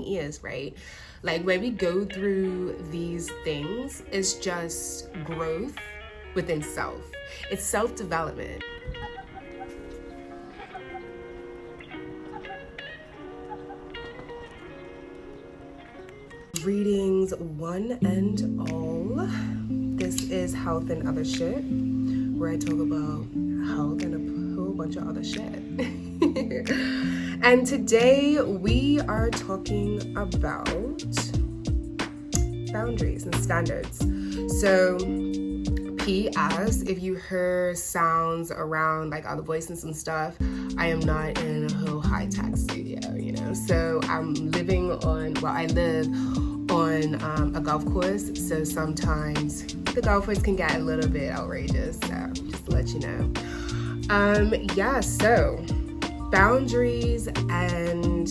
is, right? Like when we go through these things, it's just growth within self. It's self-development. Greetings, one and all. This is Health and Other Shit, where I talk about health and a whole bunch of other shit. And today we are talking about boundaries and standards. So, P.S. if you hear sounds around like other voices and stuff, I am not in a whole high-tech studio, you know. So I'm living on, well, I live on a golf course, so sometimes the golf course can get a little bit outrageous, so just to let you know. So boundaries and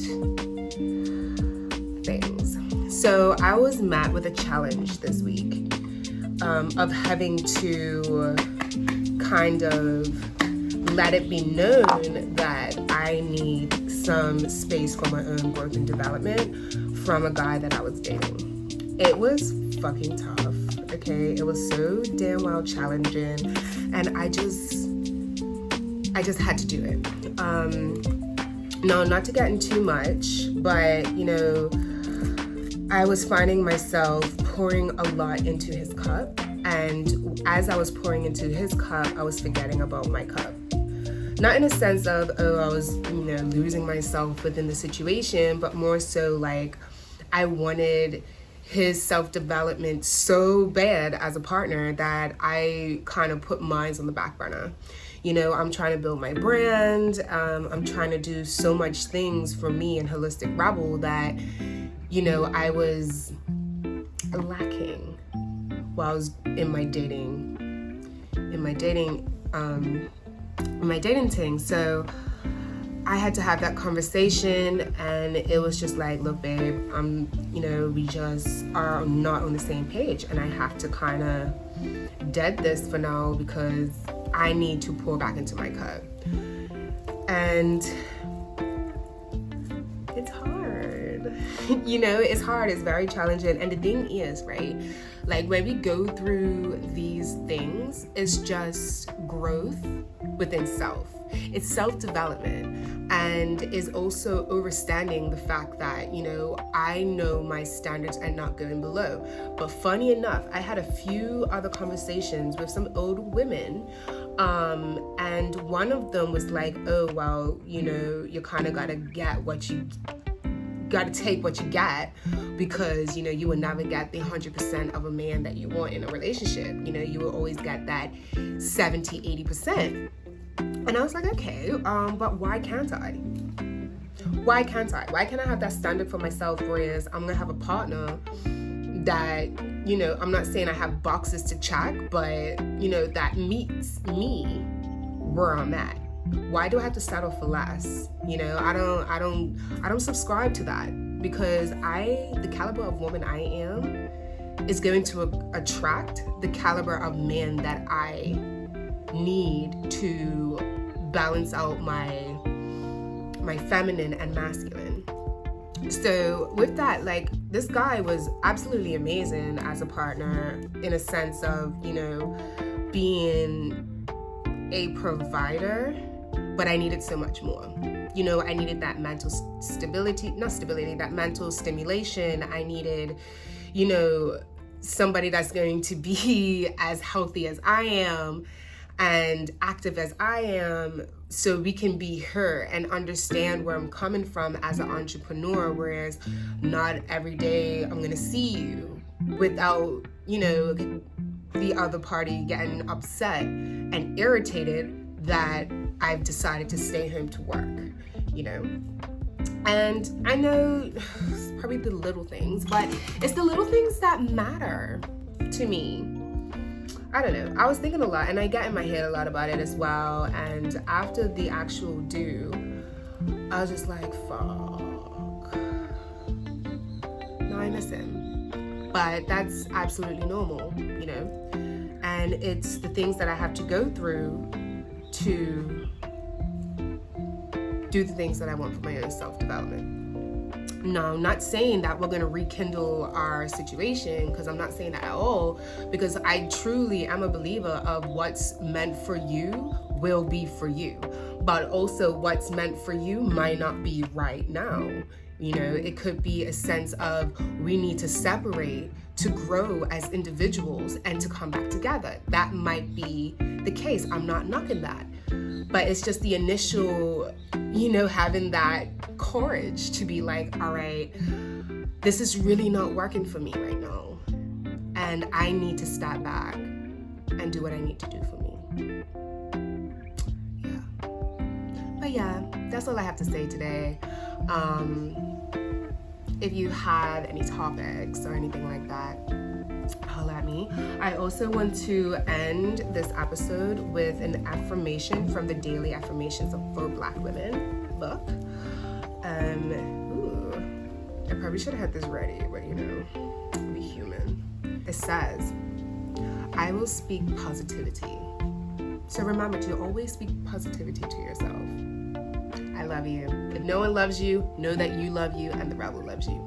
things. So I was met with a challenge this week of having to kind of let it be known that I need some space for my own growth and development from a guy that I was dating. It was fucking tough, okay? It was so damn well challenging, and I just had to do it. No, not to get into too much, but you know, I was finding myself pouring a lot into his cup, and as I was pouring into his cup, I was forgetting about my cup. Not in a sense of, I was, losing myself within the situation, but more so like I wanted his self-development so bad as a partner that I kind of put mine on the back burner. You know, I'm trying to build my brand. I'm trying to do so much things for me and Holistic Rebel that, you know, I was lacking while I was in my dating thing. So I had to have that conversation, and it was just like, look, babe, we just are not on the same page, and I have to kind of dead this for now because I need to pour back into my cup. And it's hard. It's hard. It's very challenging. And the thing is, right, like when we go through these things, it's just growth within self. It's self-development, and is also understanding the fact that, I know my standards are not going below. But funny enough, I had a few other conversations with some old women, and one of them was like, oh, well, you kind of gotta take what you get, because you will never get the 100% of a man that you want in a relationship. You will always get that 70-80%. And I was like, okay, but why can't I? Why can't I have that standard for myself, whereas I'm gonna have a partner that, I'm not saying I have boxes to check, but that meets me where I'm at? Why do I have to settle for less? I don't subscribe to that, because the caliber of woman I am is going to attract the caliber of man that I need to balance out my feminine and masculine. So with that, like, this guy was absolutely amazing as a partner in a sense of, being a provider, but I needed so much more. I needed that mental that mental stimulation. I needed, somebody that's going to be as healthy as I am and active as I am, so we can be her and understand where I'm coming from as an entrepreneur, whereas not every day I'm gonna see you without, the other party getting upset and irritated that I've decided to stay home to work, And I know it's probably the little things, but it's the little things that matter to me. I don't know. I was thinking a lot, and I get in my head a lot about it as well. And after the actual do, I was just like, fuck. Now I miss him. But that's absolutely normal, And it's the things that I have to go through to do the things that I want for my own self-development. No, not saying that we're going to rekindle our situation, because I'm not saying that at all, because I truly am a believer of what's meant for you will be for you, but also what's meant for you might not be right now. You know, it could be a sense of we need to separate to grow as individuals and to come back together. That might be the case. I'm not knocking that. But it's just the initial, you know, having that courage to be like, all right, this is really not working for me right now. And I need to step back and do what I need to do for me. Yeah. But yeah, that's all I have to say today. If you have any topics or anything like that, holler at me. I also want to end this episode with an affirmation from the Daily Affirmations for Black Women book. I probably should have had this ready, but you know, be human. It says, I will speak positivity. So remember to always speak positivity to yourself. I love you. If no one loves you, know that you love you and the rebel loves you.